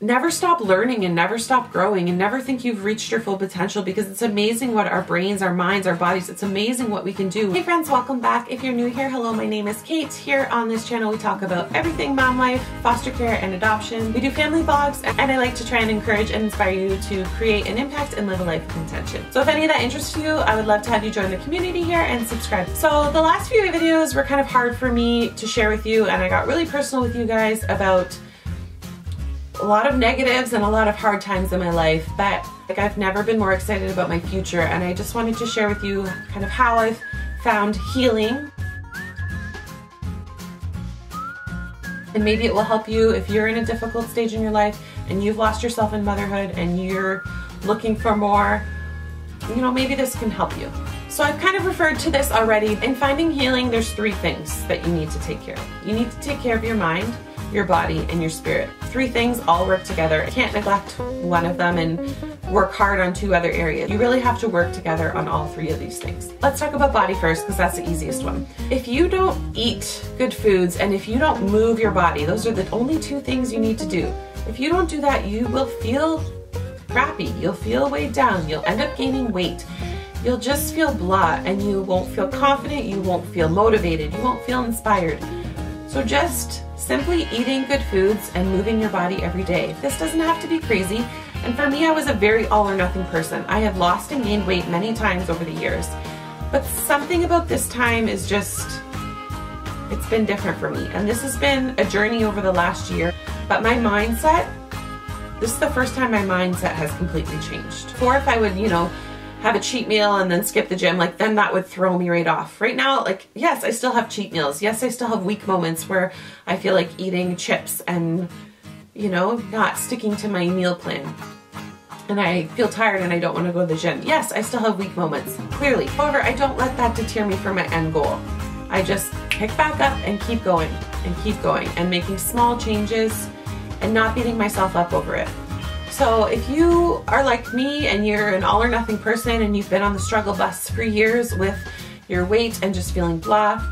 never stop learning and never stop growing and never think you've reached your full potential, because it's amazing what our brains, our minds, our bodies, it's amazing what we can do. Hey friends, welcome back. If you're new here, hello, my name is Kait. Here on this channel we talk about everything mom life, foster care, and adoption. We do family vlogs, and I like to try and encourage and inspire you to create an impact and live a life of intention. So if any of that interests you, I would love to have you join the community here and subscribe. So the last few videos were kind of hard for me to share with you, and I got really personal with you guys about a lot of negatives and a lot of hard times in my life, but like I've never been more excited about my future, and I just wanted to share with you kind of how I've found healing. And maybe it will help you if you're in a difficult stage in your life and you've lost yourself in motherhood and you're looking for more, you know, maybe this can help you. So I've kind of referred to this already. In finding healing, there's three things that you need to take care of. You need to take care of your mind, your body, and your spirit. Three things all work together. You can't neglect one of them and work hard on two other areas. You really have to work together on all three of these things. Let's talk about body first, because that's the easiest one. If you don't eat good foods and if you don't move your body, those are the only two things you need to do. If you don't do that, you will feel crappy. You'll feel weighed down. You'll end up gaining weight. You'll just feel blah, and you won't feel confident. You won't feel motivated. You won't feel inspired. So just simply eating good foods and moving your body every day. This doesn't have to be crazy. And for me, I was a very all or nothing person. I have lost and gained weight many times over the years. But something about this time is just, it's been different for me. And this has been a journey over the last year. But my mindset, this is the first time my mindset has completely changed. Before, if I would, you know, have a cheat meal and then skip the gym, like then that would throw me right off. Right now, like, yes, I still have cheat meals. Yes, I still have weak moments where I feel like eating chips and, you know, not sticking to my meal plan. And I feel tired and I don't want to go to the gym. Yes, I still have weak moments, clearly. However, I don't let that deter me from my end goal. I just pick back up and keep going and making small changes and not beating myself up over it. So if you are like me and you're an all or nothing person and you've been on the struggle bus for years with your weight and just feeling blah,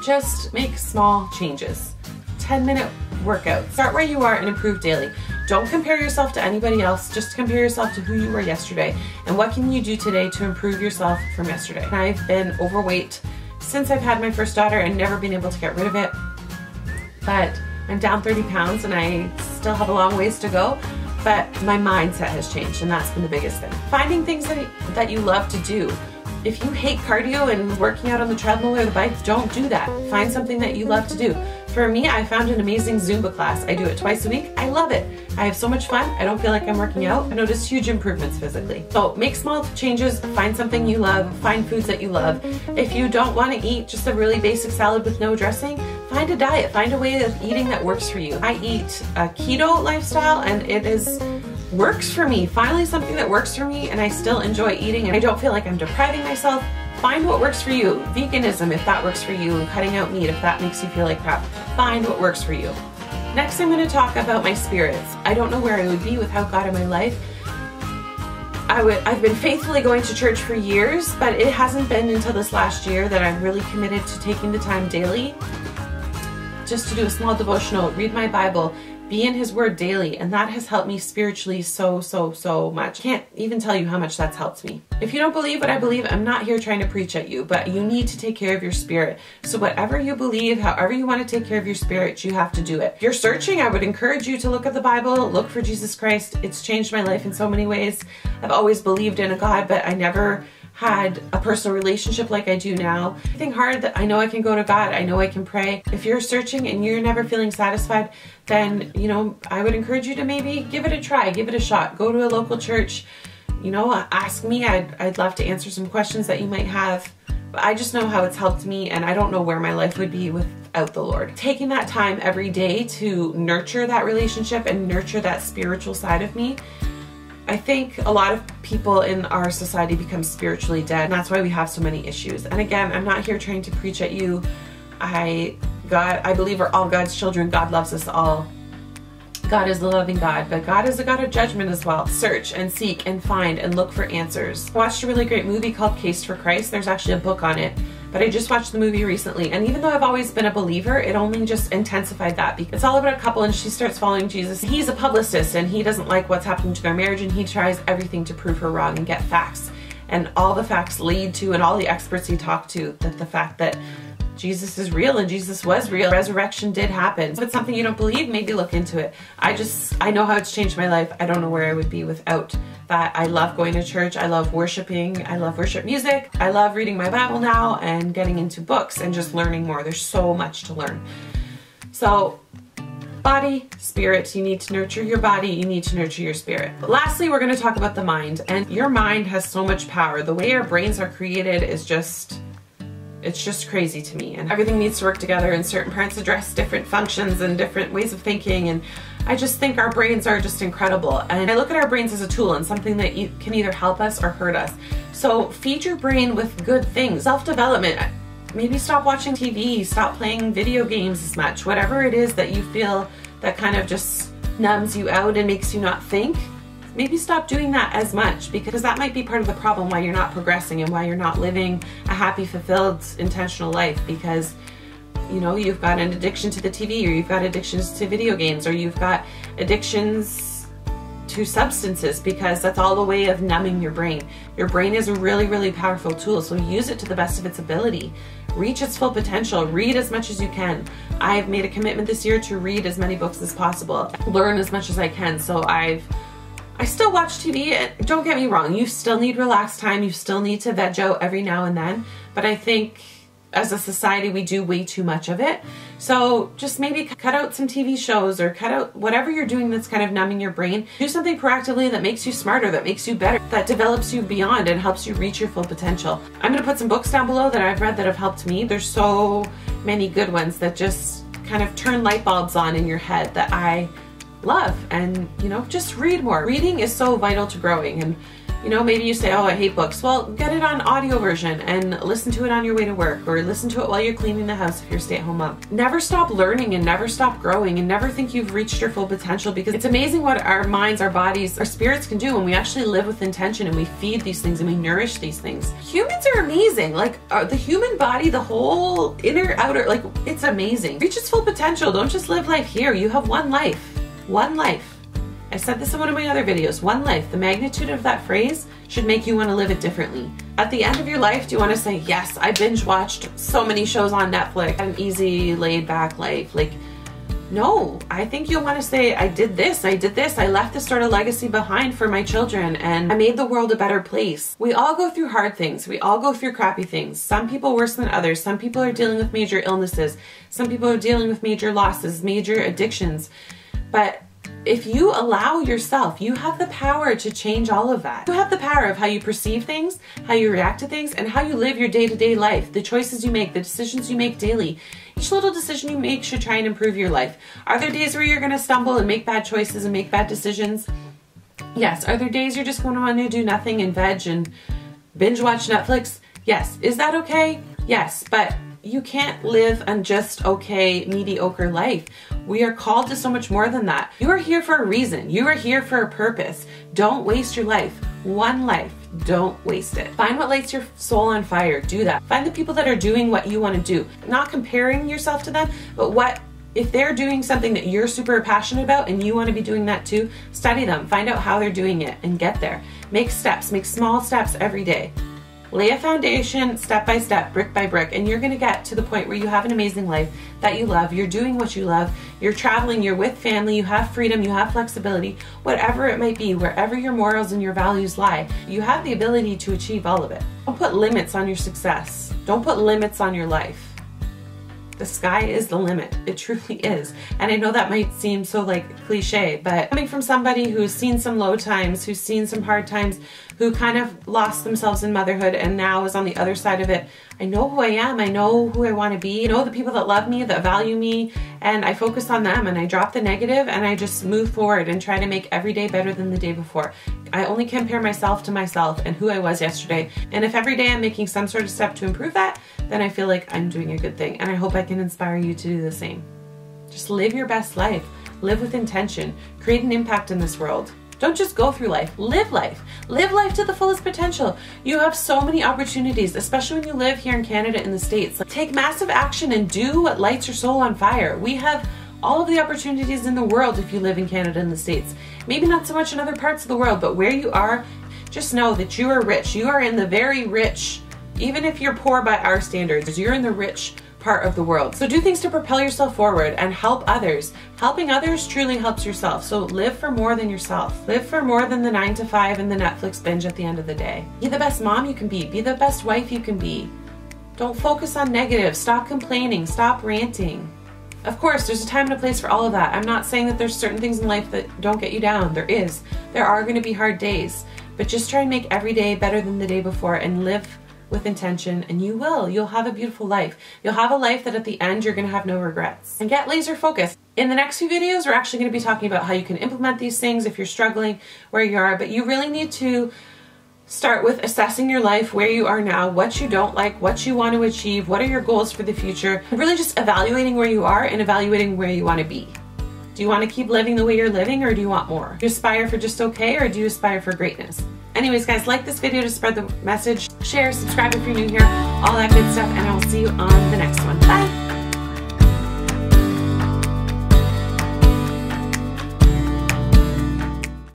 just make small changes. 10-minute workout. Start where you are and improve daily. Don't compare yourself to anybody else. Just compare yourself to who you were yesterday and what can you do today to improve yourself from yesterday. And I've been overweight since I've had my first daughter and never been able to get rid of it. But I'm down 30 pounds and I still have a long ways to go. But my mindset has changed, and that's been the biggest thing. Finding things that you love to do. If you hate cardio and working out on the treadmill or the bike, don't do that. Find something that you love to do. For me, I found an amazing Zumba class. I do it twice a week. I love it. I have so much fun. I don't feel like I'm working out. I notice huge improvements physically. So make small changes, find something you love, find foods that you love. If you don't want to eat just a really basic salad with no dressing, find a diet, find a way of eating that works for you. I eat a keto lifestyle and it works for me. Finally something that works for me and I still enjoy eating and I don't feel like I'm depriving myself. Find what works for you. Veganism, if that works for you, and cutting out meat if that makes you feel like crap. Find what works for you. Next, I'm going to talk about my spirits. I don't know where I would be without God in my life. I've been faithfully going to church for years, but it hasn't been until this last year that I'm really committed to taking the time daily just to do a small devotional, read my Bible, be in His Word daily, and that has helped me spiritually so much. Can't even tell you how much that's helped me. If you don't believe what I believe, I'm not here trying to preach at you, but you need to take care of your spirit. So whatever you believe, however you want to take care of your spirit, you have to do it. If you're searching, I would encourage you to look at the Bible, look for Jesus Christ. It's changed my life in so many ways. I've always believed in a God, but I never had a personal relationship like I do now. Anything hard that I know I can go to God, I know I can pray. If you're searching and you're never feeling satisfied, then, you know, I would encourage you to maybe give it a try, give it a shot. Go to a local church, you know, ask me. I'd love to answer some questions that you might have. But I just know how it's helped me and I don't know where my life would be without the Lord. Taking that time every day to nurture that relationship and nurture that spiritual side of me. I think a lot of people in our society become spiritually dead, and that's why we have so many issues. And again, I'm not here trying to preach at you. I believe we're all God's children. God loves us all. God is the loving God, but God is a God of judgment as well. Search and seek and find and look for answers. I watched a really great movie called Case for Christ. There's actually a book on it but I just watched the movie recently, and even though I've always been a believer, it only just intensified that, because it's all about a couple and she starts following Jesus. He's a publicist and he doesn't like what's happening to their marriage, and he tries everything to prove her wrong and get facts. And all the facts lead to, and all the experts he talked to, that the fact that Jesus is real and Jesus was real. Resurrection did happen. If it's something you don't believe, maybe look into it. I know how it's changed my life. I don't know where I would be without that. I love going to church. I love worshiping. I love worship music. I love reading my Bible now and getting into books and just learning more. There's so much to learn. So body, spirit, you need to nurture your body, you need to nurture your spirit. But lastly, we're going to talk about the mind, and your mind has so much power. The way our brains are created is it's just crazy to me, and everything needs to work together, and certain parts address different functions and different ways of thinking, and I just think our brains are just incredible. And I look at our brains as a tool and something that can either help us or hurt us. So feed your brain with good things. Self-development. Maybe stop watching TV, stop playing video games as much. Whatever it is that you feel that kind of just numbs you out and makes you not think, maybe stop doing that as much, because that might be part of the problem why you're not progressing and why you're not living a happy, fulfilled, intentional life, because you know, you've got an addiction to the TV, or you've got addictions to video games, or you've got addictions to substances, because that's all a way of numbing your brain. Your brain is a really, really powerful tool, so use it to the best of its ability. Reach its full potential. Read as much as you can. I've made a commitment this year to read as many books as possible, learn as much as I can. So I still watch TV, and don't get me wrong, you still need relaxed time, you still need to veg out every now and then, but I think as a society we do way too much of it. So just maybe cut out some TV shows, or cut out whatever you're doing that's kind of numbing your brain. Do something proactively that makes you smarter, that makes you better, that develops you beyond and helps you reach your full potential. I'm going to put some books down below that I've read that have helped me. There's so many good ones that just kind of turn light bulbs on in your head that I love. And you know, just read more. Reading is so vital to growing. And you know, maybe you say, oh, I hate books. Well, get it on audio version and listen to it on your way to work, or listen to it while you're cleaning the house if you're a stay-at-home mom. Never stop learning and never stop growing, and never think you've reached your full potential, because it's amazing what our minds, our bodies, our spirits can do when we actually live with intention and we feed these things and we nourish these things. Humans are amazing. Like the human body, the whole inner, outer, like it's amazing. Reach its full potential. Don't just live life here. You have one life. One life. I said this in one of my other videos. One life. The magnitude of that phrase should make you want to live it differently. At the end of your life, do you want to say, yes, I binge watched so many shows on Netflix, an easy, laid back life? Like, no, I think you'll want to say, I did this, I left this sort of legacy behind for my children, and I made the world a better place. We all go through hard things. We all go through crappy things. Some people worse than others. Some people are dealing with major illnesses. Some people are dealing with major losses, major addictions. But if you allow yourself, you have the power to change all of that. You have the power of how you perceive things, how you react to things, and how you live your day-to-day life. The choices you make, the decisions you make daily. Each little decision you make should try and improve your life. Are there days where you're going to stumble and make bad choices and make bad decisions? Yes. Are there days you're just going to want to do nothing and veg and binge watch Netflix? Yes. Is that okay? Yes. But you can't live a just okay, mediocre life. We are called to so much more than that. You are here for a reason. You are here for a purpose. Don't waste your life. One life. Don't waste it. Find what lights your soul on fire. Do that. Find the people that are doing what you want to do. Not comparing yourself to them, but if they're doing something that you're super passionate about and you want to be doing that too, study them. Find out how they're doing it and get there. Make steps. Make small steps every day. Lay a foundation step by step, brick by brick, and you're going to get to the point where you have an amazing life that you love. You're doing what you love. You're traveling. You're with family. You have freedom. You have flexibility. Whatever it might be, wherever your morals and your values lie, you have the ability to achieve all of it. Don't put limits on your success. Don't put limits on your life. The sky is the limit. It truly is. And I know that might seem so like cliche, but coming from somebody who's seen some low times, who's seen some hard times, who kind of lost themselves in motherhood and now is on the other side of it, I know who I am. I know who I want to be. I know the people that love me, that value me, and I focus on them and I drop the negative and I just move forward and try to make every day better than the day before. I only compare myself to myself and who I was yesterday. And if every day I'm making some sort of step to improve that, then I feel like I'm doing a good thing. And I hope I can inspire you to do the same. Just live your best life. Live with intention. Create an impact in this world. Don't just go through life, live life. Live life to the fullest potential. You have so many opportunities, especially when you live here in Canada and the States. Like, take massive action and do what lights your soul on fire. We have all of the opportunities in the world if you live in Canada and the States. Maybe not so much in other parts of the world, but where you are, just know that you are rich. You are in the very rich, even if you're poor by our standards, you're in the rich part of the world. So do things to propel yourself forward and help others. Helping others truly helps yourself. So live for more than yourself. Live for more than the 9 to 5 and the Netflix binge at the end of the day. Be the best mom you can be. Be the best wife you can be. Don't focus on negative. Stop complaining. Stop ranting. Of course, there's a time and a place for all of that. I'm not saying that there's certain things in life that don't get you down. There is. There are going to be hard days. But just try and make every day better than the day before and live with intention, and you'll have a beautiful life. You'll have a life that at the end you're going to have no regrets. And get laser focused. In the next few videos, we're actually going to be talking about how you can implement these things if you're struggling where you are, but you really need to start with assessing your life, where you are now, what you don't like, what you want to achieve, what are your goals for the future, and really just evaluating where you are and evaluating where you want to be. Do you want to keep living the way you're living, or do you want more? Do you aspire for just okay, or do you aspire for greatness? Anyways, guys, like this video to spread the message, share, subscribe if you're new here, all that good stuff, and I'll see you on the next one. Bye!